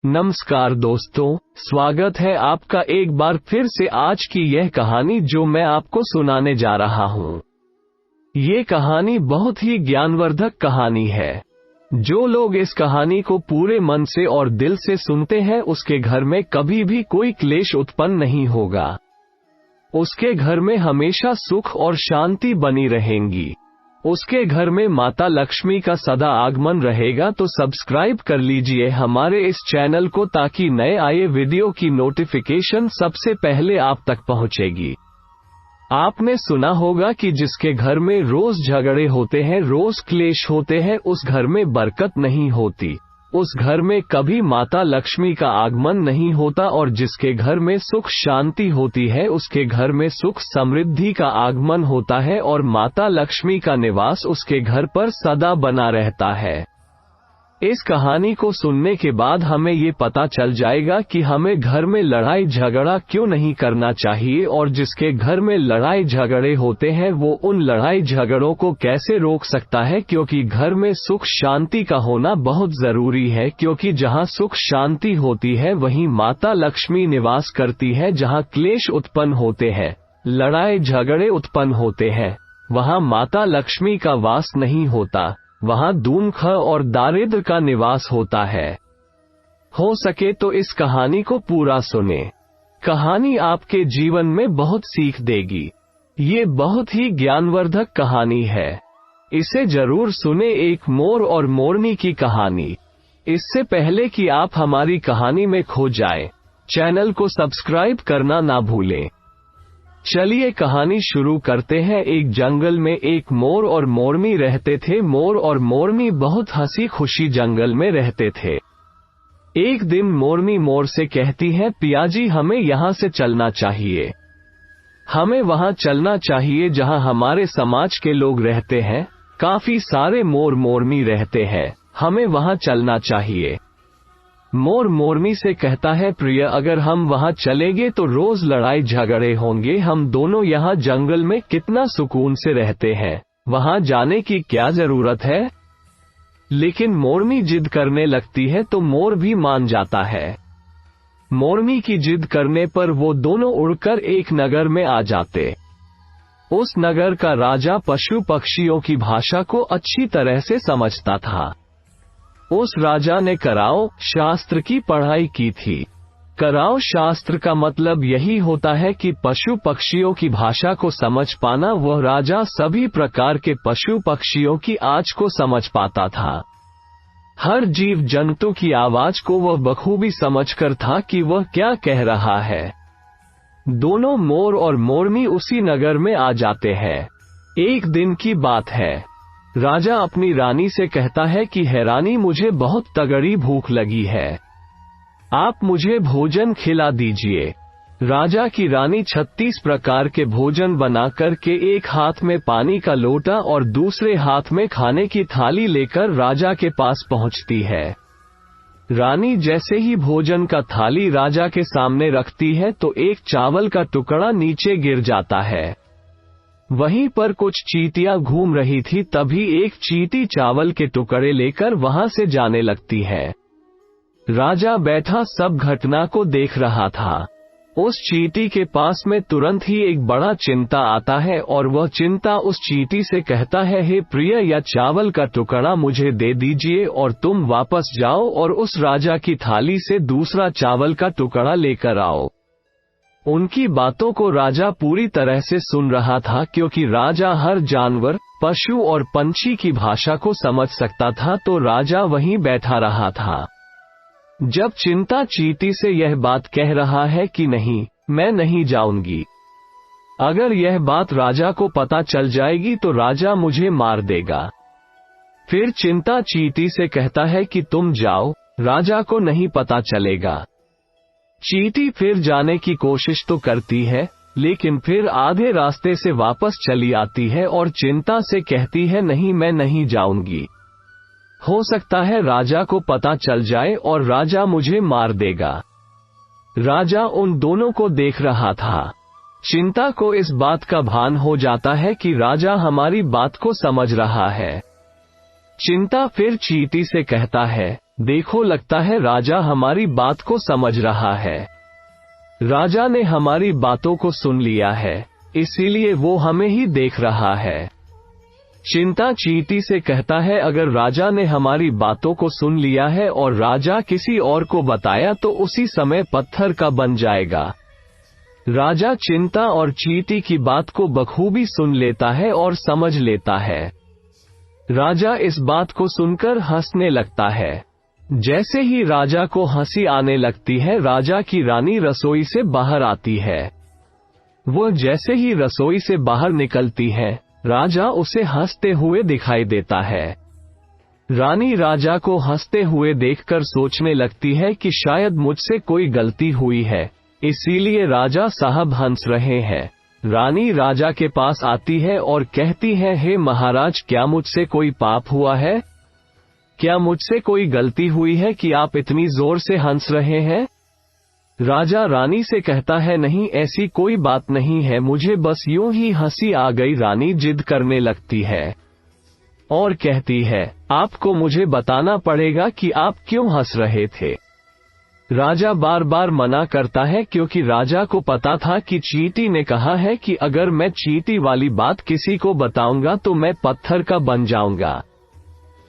नमस्कार दोस्तों, स्वागत है आपका एक बार फिर से आज की यह कहानी जो मैं आपको सुनाने जा रहा हूँ। ये कहानी बहुत ही ज्ञानवर्धक कहानी है। जो लोग इस कहानी को पूरे मन से और दिल से सुनते हैं उसके घर में कभी भी कोई क्लेश उत्पन्न नहीं होगा। उसके घर में हमेशा सुख और शांति बनी रहेंगी। उसके घर में माता लक्ष्मी का सदा आगमन रहेगा। तो सब्सक्राइब कर लीजिए हमारे इस चैनल को ताकि नए आए वीडियो की नोटिफिकेशन सबसे पहले आप तक पहुंचेगी। आपने सुना होगा कि जिसके घर में रोज झगड़े होते हैं, रोज क्लेश होते हैं, उस घर में बरकत नहीं होती, उस घर में कभी माता लक्ष्मी का आगमन नहीं होता। और जिसके घर में सुख शांति होती है उसके घर में सुख समृद्धि का आगमन होता है और माता लक्ष्मी का निवास उसके घर पर सदा बना रहता है। इस कहानी को सुनने के बाद हमें ये पता चल जाएगा कि हमें घर में लड़ाई झगड़ा क्यों नहीं करना चाहिए और जिसके घर में लड़ाई झगड़े होते हैं वो उन लड़ाई झगड़ों को कैसे रोक सकता है, क्योंकि घर में सुख शांति का होना बहुत जरूरी है। क्योंकि जहाँ सुख शांति होती है वहीं माता लक्ष्मी निवास करती है। जहाँ क्लेश उत्पन्न होते हैं, लड़ाई झगड़े उत्पन्न होते हैं, वहाँ माता लक्ष्मी का वास नहीं होता, वहाँ दुख और दारिद्र का निवास होता है। हो सके तो इस कहानी को पूरा सुने। कहानी आपके जीवन में बहुत सीख देगी। ये बहुत ही ज्ञानवर्धक कहानी है, इसे जरूर सुने। एक मोर और मोरनी की कहानी। इससे पहले कि आप हमारी कहानी में खो जाएं, चैनल को सब्सक्राइब करना ना भूलें। चलिए कहानी शुरू करते हैं। एक जंगल में एक मोर और मोरनी रहते थे। मोर और मोरनी बहुत हंसी खुशी जंगल में रहते थे। एक दिन मोरनी मोर से कहती है, पियाजी हमें यहाँ से चलना चाहिए। हमें वहाँ चलना चाहिए जहाँ हमारे समाज के लोग रहते हैं। काफी सारे मोर मोरनी रहते हैं, हमें वहाँ चलना चाहिए। मोर मोरनी से कहता है, प्रिय अगर हम वहाँ चलेंगे तो रोज लड़ाई झगड़े होंगे। हम दोनों यहाँ जंगल में कितना सुकून से रहते हैं, वहाँ जाने की क्या जरूरत है। लेकिन मोरनी जिद करने लगती है तो मोर भी मान जाता है। मोरनी की जिद करने पर वो दोनों उड़कर एक नगर में आ जाते। उस नगर का राजा पशु पक्षियों की भाषा को अच्छी तरह से समझता था। उस राजा ने कराओ शास्त्र की पढ़ाई की थी। कराओ शास्त्र का मतलब यही होता है कि पशु पक्षियों की भाषा को समझ पाना। वह राजा सभी प्रकार के पशु पक्षियों की आवाज को समझ पाता था। हर जीव जंतु की आवाज को वह बखूबी समझकर था कि वह क्या कह रहा है। दोनों मोर और मोरनी उसी नगर में आ जाते हैं। एक दिन की बात है। राजा अपनी रानी से कहता है कि है रानी, मुझे बहुत तगड़ी भूख लगी है, आप मुझे भोजन खिला दीजिए। राजा की रानी 36 प्रकार के भोजन बना करके एक हाथ में पानी का लोटा और दूसरे हाथ में खाने की थाली लेकर राजा के पास पहुंचती है। रानी जैसे ही भोजन का थाली राजा के सामने रखती है तो एक चावल का टुकड़ा नीचे गिर जाता है। वहीं पर कुछ चींटियां घूम रही थी। तभी एक चींटी चावल के टुकड़े लेकर वहां से जाने लगती है। राजा बैठा सब घटना को देख रहा था। उस चींटी के पास में तुरंत ही एक बड़ा चिंता आता है और वह चिंता उस चींटी से कहता है, हे प्रिय, यह चावल का टुकड़ा मुझे दे दीजिए और तुम वापस जाओ और उस राजा की थाली से दूसरा चावल का टुकड़ा लेकर आओ। उनकी बातों को राजा पूरी तरह से सुन रहा था, क्योंकि राजा हर जानवर, पशु और पंछी की भाषा को समझ सकता था। तो राजा वहीं बैठा रहा था। जब चिंता चींटी से यह बात कह रहा है कि नहीं, मैं नहीं जाऊंगी, अगर यह बात राजा को पता चल जाएगी तो राजा मुझे मार देगा। फिर चिंता चींटी से कहता है कि तुम जाओ, राजा को नहीं पता चलेगा। चींटी फिर जाने की कोशिश तो करती है, लेकिन फिर आधे रास्ते से वापस चली आती है और चिंता से कहती है, नहीं, मैं नहीं जाऊंगी, हो सकता है राजा को पता चल जाए और राजा मुझे मार देगा। राजा उन दोनों को देख रहा था। चिंता को इस बात का भान हो जाता है कि राजा हमारी बात को समझ रहा है। चिंता फिर चींटी से कहता है, देखो, लगता है राजा हमारी बात को समझ रहा है। राजा ने हमारी बातों को सुन लिया है, इसीलिए वो हमें ही देख रहा है। चिंता चींटी से कहता है, अगर राजा ने हमारी बातों को सुन लिया है और राजा किसी और को बताया तो उसी समय पत्थर का बन जाएगा। राजा चिंता और चींटी की बात को बखूबी सुन लेता है और समझ लेता है। राजा इस बात को सुनकर हंसने लगता है। जैसे ही राजा को हंसी आने लगती है, राजा की रानी रसोई से बाहर आती है। वो जैसे ही रसोई से बाहर निकलती है, राजा उसे हंसते हुए दिखाई देता है। रानी राजा को हंसते हुए देखकर सोचने लगती है कि शायद मुझसे कोई गलती हुई है, इसीलिए राजा साहब हंस रहे हैं। रानी राजा के पास आती है और कहती है, हे महाराज, क्या मुझसे कोई पाप हुआ है? क्या मुझसे कोई गलती हुई है कि आप इतनी जोर से हंस रहे हैं? राजा रानी से कहता है, नहीं, ऐसी कोई बात नहीं है, मुझे बस यूं ही हंसी आ गई। रानी जिद करने लगती है और कहती है, आपको मुझे बताना पड़ेगा कि आप क्यों हंस रहे थे। राजा बार बार मना करता है, क्योंकि राजा को पता था कि चींटी ने कहा है कि अगर मैं चींटी वाली बात किसी को बताऊंगा तो मैं पत्थर का बन जाऊंगा।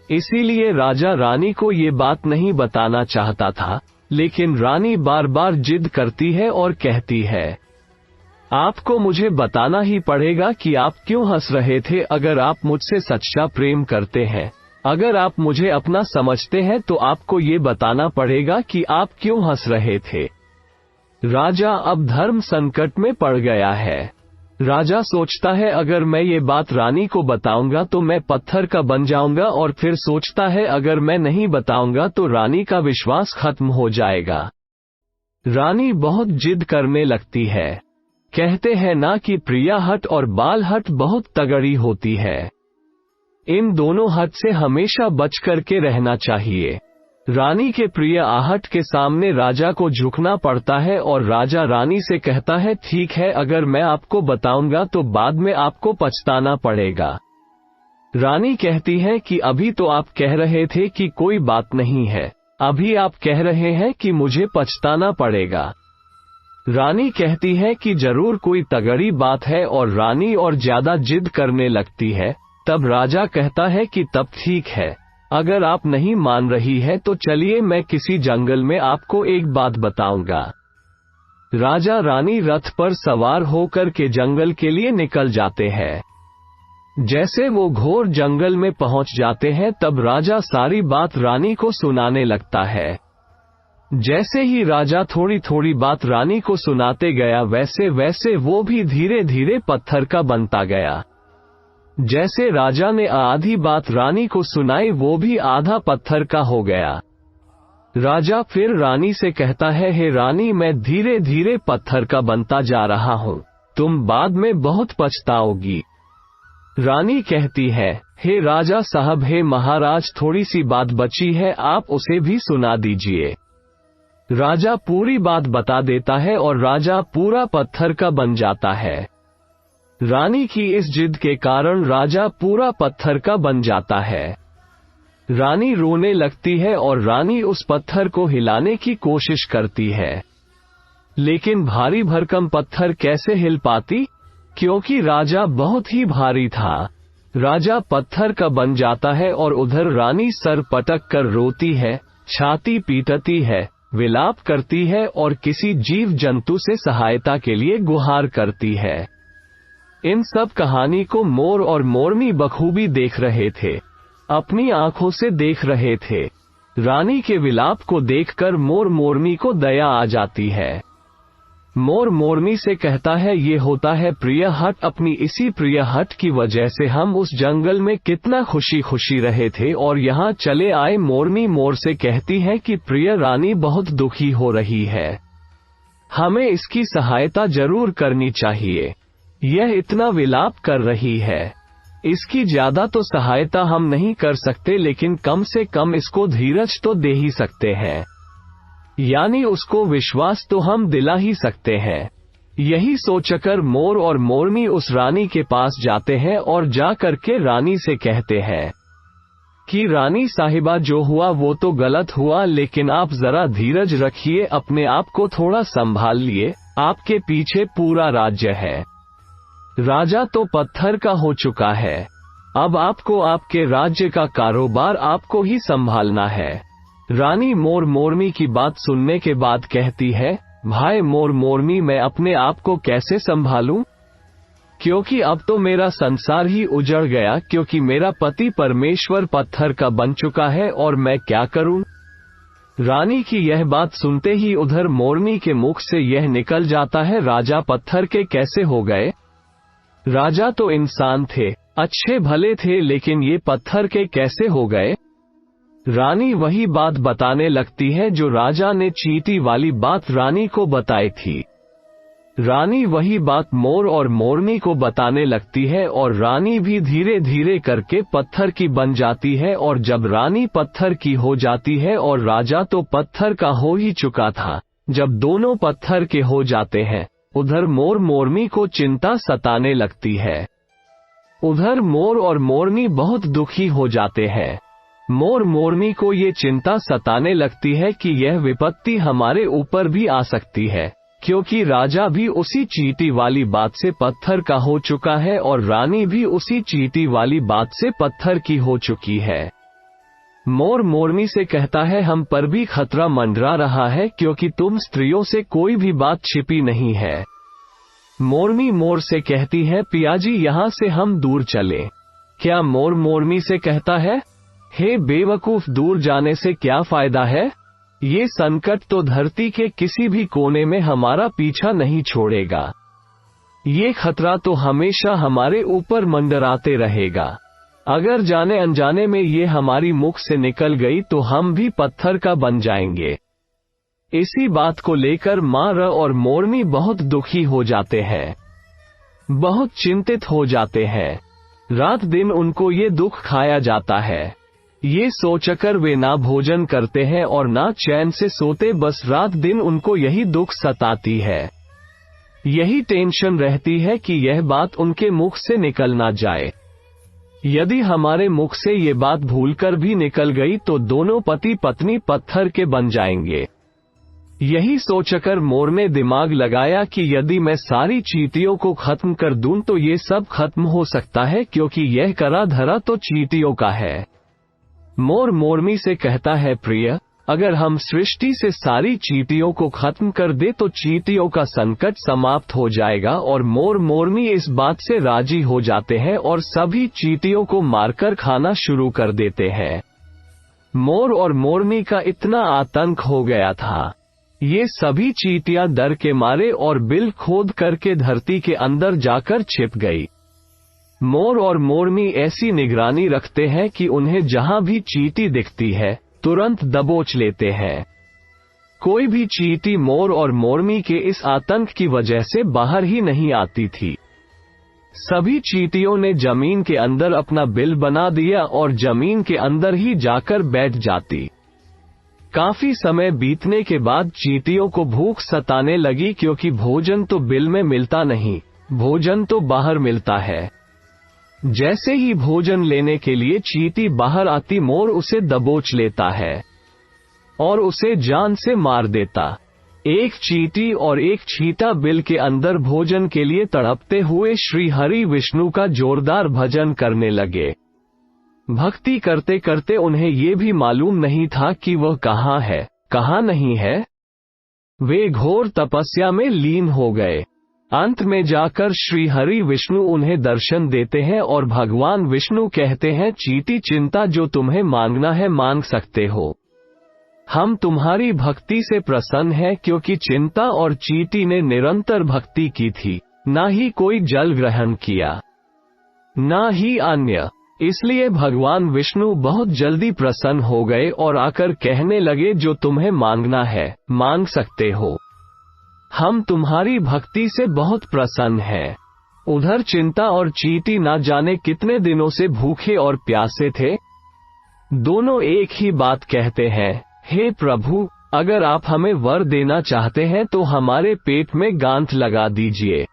इसीलिए राजा रानी को ये बात नहीं बताना चाहता था, लेकिन रानी बार बार जिद करती है और कहती है, आपको मुझे बताना ही पड़ेगा कि आप क्यों हंस रहे थे। अगर आप मुझसे सच्चा प्रेम करते हैं, अगर आप मुझे अपना समझते हैं, तो आपको ये बताना पड़ेगा कि आप क्यों हंस रहे थे। राजा अब धर्म संकट में पड़ गया है। राजा सोचता है, अगर मैं ये बात रानी को बताऊंगा तो मैं पत्थर का बन जाऊंगा, और फिर सोचता है अगर मैं नहीं बताऊंगा तो रानी का विश्वास खत्म हो जाएगा। रानी बहुत जिद करने लगती है। कहते हैं ना कि प्रिया हट और बाल हट बहुत तगड़ी होती है। इन दोनों हट से हमेशा बच करके रहना चाहिए। रानी के प्रिय आहट के सामने राजा को झुकना पड़ता है और राजा रानी से कहता है, ठीक है, अगर मैं आपको बताऊंगा तो बाद में आपको पछताना पड़ेगा। रानी कहती है कि अभी तो आप कह रहे थे कि कोई बात नहीं है, अभी आप कह रहे हैं कि मुझे पछताना पड़ेगा। रानी कहती है कि जरूर कोई तगड़ी बात है, और रानी और ज्यादा जिद करने लगती है। तब राजा कहता है कि तब ठीक है, अगर आप नहीं मान रही है तो चलिए मैं किसी जंगल में आपको एक बात बताऊंगा। राजा रानी रथ पर सवार होकर के जंगल के लिए निकल जाते हैं। जैसे वो घोर जंगल में पहुंच जाते हैं, तब राजा सारी बात रानी को सुनाने लगता है। जैसे ही राजा थोड़ी थोड़ी बात रानी को सुनाते गया, वैसे वैसे वो भी धीरे धीरे पत्थर का बनता गया। जैसे राजा ने आधी बात रानी को सुनाई, वो भी आधा पत्थर का हो गया। राजा फिर रानी से कहता है, हे रानी, मैं धीरे धीरे पत्थर का बनता जा रहा हूँ, तुम बाद में बहुत पछताओगी। रानी कहती है, हे राजा साहब, हे महाराज, थोड़ी सी बात बची है, आप उसे भी सुना दीजिए। राजा पूरी बात बता देता है और राजा पूरा पत्थर का बन जाता है। रानी की इस जिद के कारण राजा पूरा पत्थर का बन जाता है। रानी रोने लगती है और रानी उस पत्थर को हिलाने की कोशिश करती है, लेकिन भारी भरकम पत्थर कैसे हिल पाती, क्योंकि राजा बहुत ही भारी था। राजा पत्थर का बन जाता है और उधर रानी सर पटक कर रोती है, छाती पीटती है, विलाप करती है और किसी जीव जंतु से सहायता के लिए गुहार करती है। इन सब कहानी को मोर और मोरनी बखूबी देख रहे थे, अपनी आंखों से देख रहे थे। रानी के विलाप को देखकर मोर मोरनी को दया आ जाती है। मोर मोरनी से कहता है, ये होता है प्रिय हट, अपनी इसी प्रिय हट की वजह से हम उस जंगल में कितना खुशी खुशी रहे थे और यहाँ चले आए। मोरनी मोर से कहती है कि प्रिय रानी बहुत दुखी हो रही है, हमें इसकी सहायता जरूर करनी चाहिए। यह इतना विलाप कर रही है, इसकी ज्यादा तो सहायता हम नहीं कर सकते, लेकिन कम से कम इसको धीरज तो दे ही सकते हैं, यानी उसको विश्वास तो हम दिला ही सकते हैं। यही सोचकर मोर और मोरनी उस रानी के पास जाते हैं और जा करके रानी से कहते हैं, कि रानी साहिबा जो हुआ वो तो गलत हुआ, लेकिन आप जरा धीरज रखिए, अपने आप को थोड़ा संभाल लिए, आपके पीछे पूरा राज्य है। राजा तो पत्थर का हो चुका है, अब आपको आपके राज्य का कारोबार आपको ही संभालना है। रानी मोर मोरनी की बात सुनने के बाद कहती है, भाई मोर मोरनी, मैं अपने आप को कैसे संभालूं? क्योंकि अब तो मेरा संसार ही उजड़ गया, क्योंकि मेरा पति परमेश्वर पत्थर का बन चुका है, और मैं क्या करूं? रानी की यह बात सुनते ही उधर मोरनी के मुख से यह निकल जाता है, राजा पत्थर के कैसे हो गए? राजा तो इंसान थे, अच्छे भले थे, लेकिन ये पत्थर के कैसे हो गए? रानी वही बात बताने लगती है जो राजा ने चींटी वाली बात रानी को बताई थी। रानी वही बात मोर और मोरनी को बताने लगती है, और रानी भी धीरे धीरे करके पत्थर की बन जाती है। और जब रानी पत्थर की हो जाती है और राजा तो पत्थर का हो ही चुका था, जब दोनों पत्थर के हो जाते हैं, उधर मोर मोरनी को चिंता सताने लगती है। उधर मोर और मोरनी बहुत दुखी हो जाते हैं। मोर मोरनी को ये चिंता सताने लगती है कि यह विपत्ति हमारे ऊपर भी आ सकती है, क्योंकि राजा भी उसी चींटी वाली बात से पत्थर का हो चुका है, और रानी भी उसी चींटी वाली बात से पत्थर की हो चुकी है। मोर मोरनी से कहता है, हम पर भी खतरा मंडरा रहा है, क्योंकि तुम स्त्रियों से कोई भी बात छिपी नहीं है। मोरनी मोर से कहती है, पियाजी यहाँ से हम दूर चलें। क्या मोर मोरनी से कहता है, हे बेवकूफ, दूर जाने से क्या फायदा है? ये संकट तो धरती के किसी भी कोने में हमारा पीछा नहीं छोड़ेगा। ये खतरा तो हमेशा हमारे ऊपर मंडराते रहेगा। अगर जाने अनजाने में ये हमारी मुख से निकल गई तो हम भी पत्थर का बन जाएंगे। इसी बात को लेकर मार और मोरनी बहुत दुखी हो जाते हैं, बहुत चिंतित हो जाते हैं। रात दिन उनको ये दुख खाया जाता है। ये सोचकर वे ना भोजन करते हैं और ना चैन से सोते, बस रात दिन उनको यही दुख सताती है। यही टेंशन रहती है कि यह बात उनके मुख से निकल ना जाए। यदि हमारे मुख से ये बात भूलकर भी निकल गई तो दोनों पति पत्नी पत्थर के बन जाएंगे। यही सोचकर मोर ने दिमाग लगाया कि यदि मैं सारी चींटियों को खत्म कर दूं तो ये सब खत्म हो सकता है, क्योंकि यह करा धरा तो चींटियों का है। मोर मोरनी से कहता है, प्रिय, अगर हम सृष्टि से सारी चींटियों को खत्म कर दे तो चींटियों का संकट समाप्त हो जाएगा। और मोर मोरनी इस बात से राजी हो जाते हैं और सभी चींटियों को मारकर खाना शुरू कर देते हैं। मोर और मोरनी का इतना आतंक हो गया था, ये सभी चींटियां डर के मारे और बिल खोद करके धरती के अंदर जाकर छिप गई। मोर और मोरनी ऐसी निगरानी रखते हैं कि उन्हें जहां भी चींटी दिखती है तुरंत दबोच लेते हैं। कोई भी चींटी मोर और मोरनी के इस आतंक की वजह से बाहर ही नहीं आती थी। सभी चींटियों ने जमीन के अंदर अपना बिल बना दिया और जमीन के अंदर ही जाकर बैठ जाती। काफी समय बीतने के बाद चींटियों को भूख सताने लगी, क्योंकि भोजन तो बिल में मिलता नहीं, भोजन तो बाहर मिलता है। जैसे ही भोजन लेने के लिए चींटी बाहर आती, मोर उसे दबोच लेता है और उसे जान से मार देता। एक चींटी और एक चीता बिल के अंदर भोजन के लिए तड़पते हुए श्री हरि विष्णु का जोरदार भजन करने लगे। भक्ति करते करते उन्हें ये भी मालूम नहीं था कि वह कहाँ है, कहाँ नहीं है। वे घोर तपस्या में लीन हो गए। अंत में जाकर श्री हरि विष्णु उन्हें दर्शन देते हैं और भगवान विष्णु कहते हैं, चींटी चिंता, जो तुम्हें मांगना है मांग सकते हो। हम तुम्हारी भक्ति से प्रसन्न हैं, क्योंकि चिंता और चींटी ने निरंतर भक्ति की थी, ना ही कोई जल ग्रहण किया, ना ही अन्य। इसलिए भगवान विष्णु बहुत जल्दी प्रसन्न हो गए और आकर कहने लगे, जो तुम्हें मांगना है मांग सकते हो, हम तुम्हारी भक्ति से बहुत प्रसन्न हैं। उधर चिंता और चींटी ना जाने कितने दिनों से भूखे और प्यासे थे। दोनों एक ही बात कहते हैं, हे प्रभु, अगर आप हमें वर देना चाहते हैं तो हमारे पेट में गांठ लगा दीजिए।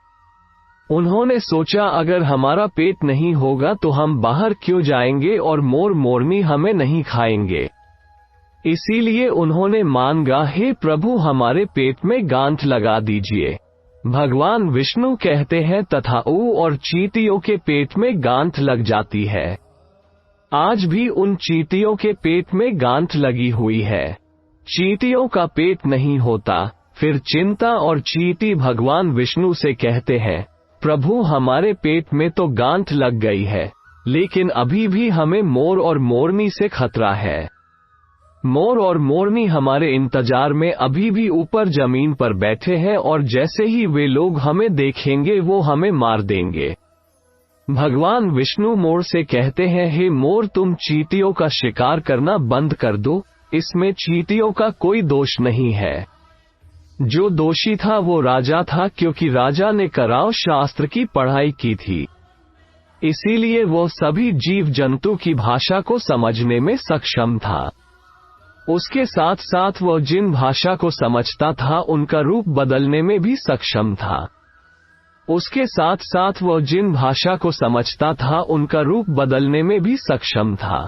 उन्होंने सोचा अगर हमारा पेट नहीं होगा तो हम बाहर क्यों जाएंगे और मोर मोरनी हमें नहीं खाएंगे। इसीलिए उन्होंने मांगा, हे प्रभु हमारे पेट में गांठ लगा दीजिए। भगवान विष्णु कहते हैं तथा ऊ और चींटियों के पेट में गांठ लग जाती है। आज भी उन चींटियों के पेट में गांठ लगी हुई है। चींटियों का पेट नहीं होता। फिर चिंता और चींटी भगवान विष्णु से कहते हैं, प्रभु हमारे पेट में तो गांठ लग गई है, लेकिन अभी भी हमें मोर और मोरनी से खतरा है। मोर और मोरनी हमारे इंतजार में अभी भी ऊपर जमीन पर बैठे हैं और जैसे ही वे लोग हमें देखेंगे वो हमें मार देंगे। भगवान विष्णु मोर से कहते हैं, हे मोर तुम चींटियों का शिकार करना बंद कर दो, इसमें चींटियों का कोई दोष नहीं है। जो दोषी था वो राजा था, क्योंकि राजा ने कराव शास्त्र की पढ़ाई की थी। इसीलिए वो सभी जीव जंतु की भाषा को समझने में सक्षम था। उसके साथ साथ वह जिन भाषा को समझता था उनका रूप बदलने में भी सक्षम था। उसके साथ साथ वह जिन भाषा को समझता था उनका रूप बदलने में भी सक्षम था।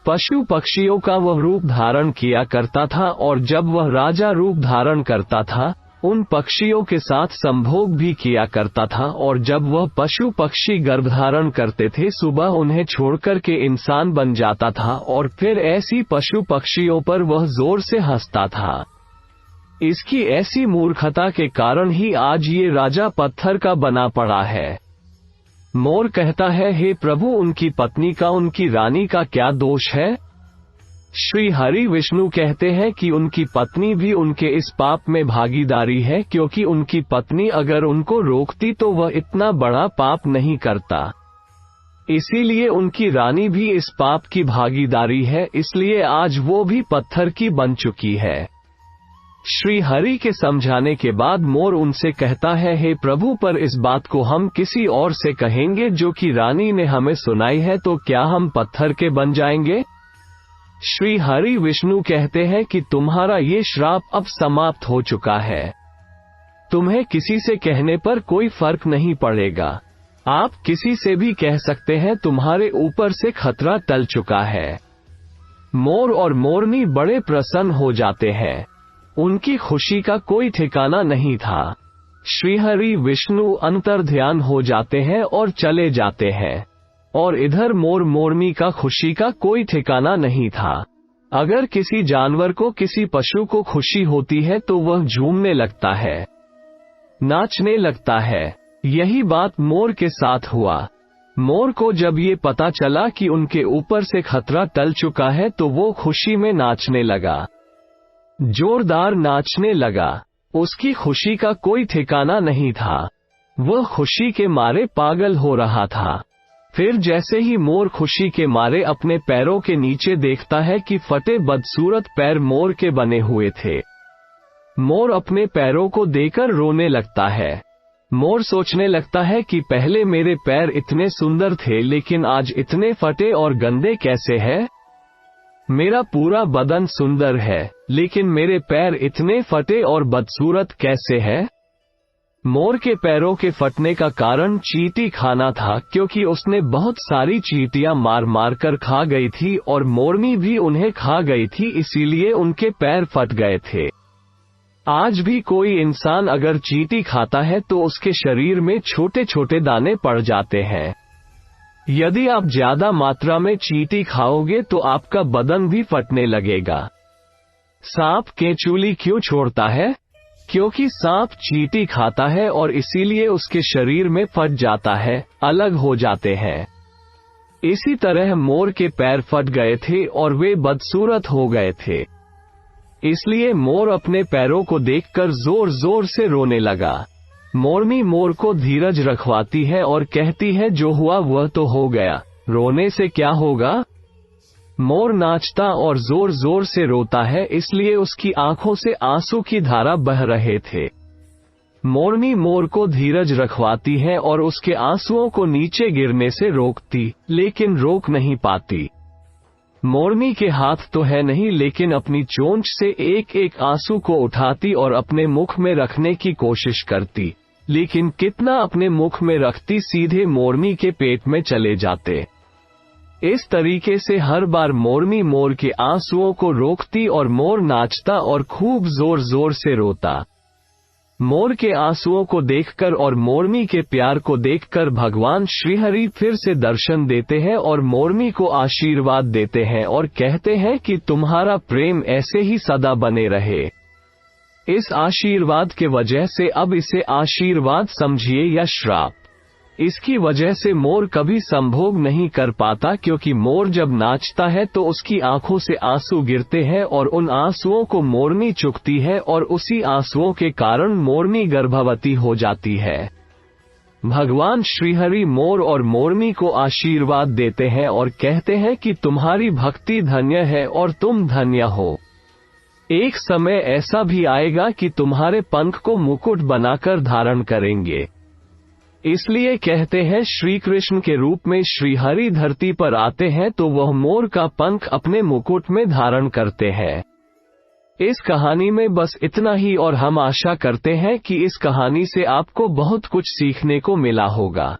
पशु पक्षियों का वह रूप धारण किया करता था और जब वह राजा रूप धारण करता था उन पक्षियों के साथ संभोग भी किया करता था, और जब वह पशु पक्षी गर्भधारण करते थे सुबह उन्हें छोड़कर के इंसान बन जाता था और फिर ऐसी पशु पक्षियों पर वह जोर से हंसता था। इसकी ऐसी मूर्खता के कारण ही आज ये राजा पत्थर का बना पड़ा है। मोर कहता है, हे प्रभु उनकी पत्नी का उनकी रानी का क्या दोष है। श्री हरि विष्णु कहते हैं कि उनकी पत्नी भी उनके इस पाप में भागीदारी है, क्योंकि उनकी पत्नी अगर उनको रोकती तो वह इतना बड़ा पाप नहीं करता। इसीलिए उनकी रानी भी इस पाप की भागीदारी है, इसलिए आज वो भी पत्थर की बन चुकी है। श्री हरि के समझाने के बाद मोर उनसे कहता है, हे प्रभु पर इस बात को हम किसी और से कहेंगे जो कि रानी ने हमें सुनाई है, तो क्या हम पत्थर के बन जाएंगे। श्री हरि विष्णु कहते हैं कि तुम्हारा ये श्राप अब समाप्त हो चुका है। तुम्हें किसी से कहने पर कोई फर्क नहीं पड़ेगा। आप किसी से भी कह सकते हैं, तुम्हारे ऊपर से खतरा टल चुका है। मोर और मोरनी बड़े प्रसन्न हो जाते हैं। उनकी खुशी का कोई ठिकाना नहीं था। श्रीहरि विष्णु अंतर्ध्यान हो जाते हैं और चले जाते हैं, और इधर मोर मोरनी का खुशी का कोई ठिकाना नहीं था। अगर किसी जानवर को, किसी पशु को खुशी होती है तो वह झूमने लगता है, नाचने लगता है। यही बात मोर के साथ हुआ। मोर को जब ये पता चला कि उनके ऊपर से खतरा टल चुका है तो वो खुशी में नाचने लगा, जोरदार नाचने लगा। उसकी खुशी का कोई ठिकाना नहीं था। वह खुशी के मारे पागल हो रहा था। फिर जैसे ही मोर खुशी के मारे अपने पैरों के नीचे देखता है कि फटे बदसूरत पैर मोर के बने हुए थे, मोर अपने पैरों को देखकर रोने लगता है। मोर सोचने लगता है कि पहले मेरे पैर इतने सुंदर थे, लेकिन आज इतने फटे और गंदे कैसे हैं। मेरा पूरा बदन सुंदर है, लेकिन मेरे पैर इतने फटे और बदसूरत कैसे हैं। मोर के पैरों के फटने का कारण चींटी खाना था, क्योंकि उसने बहुत सारी चींटियां मार मार कर खा गई थी और मोरनी भी उन्हें खा गई थी, इसीलिए उनके पैर फट गए थे। आज भी कोई इंसान अगर चींटी खाता है तो उसके शरीर में छोटे छोटे दाने पड़ जाते हैं। यदि आप ज्यादा मात्रा में चींटी खाओगे तो आपका बदन भी फटने लगेगा। सांप केंचुली क्यों छोड़ता है? क्योंकि सांप चींटी खाता है और इसीलिए उसके शरीर में फट जाता है, अलग हो जाते हैं। इसी तरह मोर के पैर फट गए थे और वे बदसूरत हो गए थे। इसलिए मोर अपने पैरों को देखकर जोर जोर से रोने लगा। मोरनी मोर को धीरज रखवाती है और कहती है, जो हुआ वह तो हो गया, रोने से क्या होगा। मोर नाचता और जोर जोर से रोता है, इसलिए उसकी आंखों से आंसू की धारा बह रहे थे। मोरनी मोर को धीरज रखवाती है और उसके आंसुओं को नीचे गिरने से रोकती, लेकिन रोक नहीं पाती। मोरनी के हाथ तो है नहीं, लेकिन अपनी चोंच से एक एक आंसू को उठाती और अपने मुख में रखने की कोशिश करती, लेकिन कितना अपने मुख में रखती सीधे मोरनी के पेट में चले जाते। इस तरीके से हर बार मोरनी मोर के आंसुओं को रोकती और मोर नाचता और खूब जोर जोर से रोता। मोर के आंसुओं को देखकर और मोरनी के प्यार को देखकर भगवान श्रीहरि फिर से दर्शन देते हैं और मोरनी को आशीर्वाद देते हैं और कहते हैं कि तुम्हारा प्रेम ऐसे ही सदा बने रहे। इस आशीर्वाद के वजह से अब इसे आशीर्वाद समझिए या श्राप। इसकी वजह से मोर कभी संभोग नहीं कर पाता, क्योंकि मोर जब नाचता है तो उसकी आंखों से आंसू गिरते हैं और उन आंसुओं को मोरनी चुकती है और उसी आंसुओं के कारण मोरनी गर्भवती हो जाती है। भगवान श्रीहरि मोर और मोरनी को आशीर्वाद देते हैं और कहते हैं कि तुम्हारी भक्ति धन्य है और तुम धन्य हो। एक समय ऐसा भी आएगा कि तुम्हारे पंख को मुकुट बनाकर धारण करेंगे। इसलिए कहते हैं श्री कृष्ण के रूप में श्रीहरि धरती पर आते हैं तो वह मोर का पंख अपने मुकुट में धारण करते हैं। इस कहानी में बस इतना ही और हम आशा करते हैं कि इस कहानी से आपको बहुत कुछ सीखने को मिला होगा।